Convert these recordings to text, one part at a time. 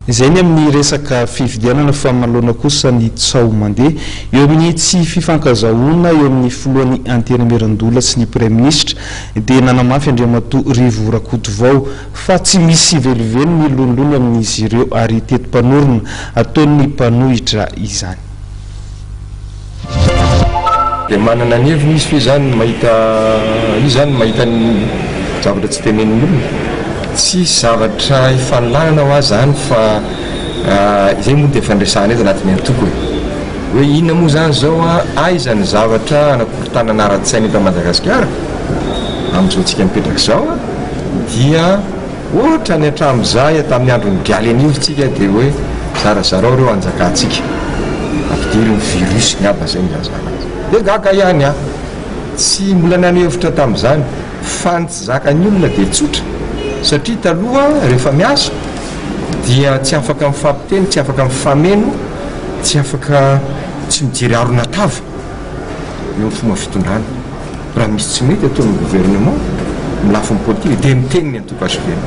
izay ny amin'ny resaka fividianana famalona kosa ny tsao mandeha eo amin'ny tsy fifankazahoana eo amin'ny filohan'ny antenimierandola sy ny premier ministre dia nanamafy Andriamatoa Rivo Rakotovao fa tsy misy velively milolony amin'izy ireo ary teto-panorona ataon'ny mpanohitra izany. Dia manana ny heviny izy izany mahita ny zavatra tsy tenen'ny olona. Tsy zavatra ifanlanana ho azy zany fa izay moa dia fandraisana eto anatin'ny antoko hoe inona moa zany zao aiza ny zavatra anakorontanana ara-tsaina eto Madagasikara amin'izao tsika mipetraka izao dia ohatra ny hatramin'izay tamin'ny andron'ny Galy anio tsika dia hoe zarazarao ireo anjakantsika ampidirin'ny virus ny aba zay ny zazana dia gaga ihany tsy mbola nanhevitra tamin'izany fa ny tsy zakan'ny olona dia tsotra satria taloha rehefa miasa dia tsy afaka mifampiteny, tsy afaka mifameno, tsy afaka tsy mijery arona tava eo fomba fitondrana raha misy tsy mety ataon'ny gouvernement milafo ny politika dia miteny ny antokasivema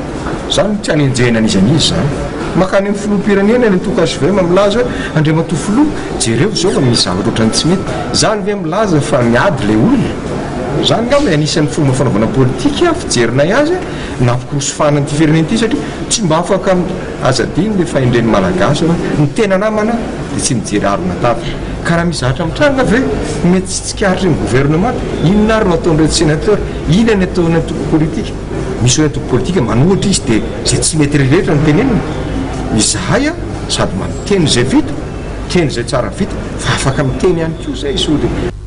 zany challenge-na an'izany zany makany amin'ny filoham-pirenena ny antokasivema milaza Andriamatoa filoha jereo zao fa misy zavatra ohatrany tsy mety zany ve milaza fa miady le olona zany ngamba anisan'ny fomba fanaovana politika fijerinay azy na fikorosofanany ty firenena ity satria tsy mba afaka azadiny le fahendren'ny malagasy ny tena namana dia tsy mijery arona tava ka raha misy zavatra mitranga ve mety tsy tsikaritra ny gouvernement inona ary no ataon'ireo sénateur inona ny ataony antoko politika misy hoe antoko politika manohatra izy dia zay tsy mety rehetra ny tenenina izahay sady manoteny zay vita teny zay tsara vita fa afaka miteny ihany koa zay izy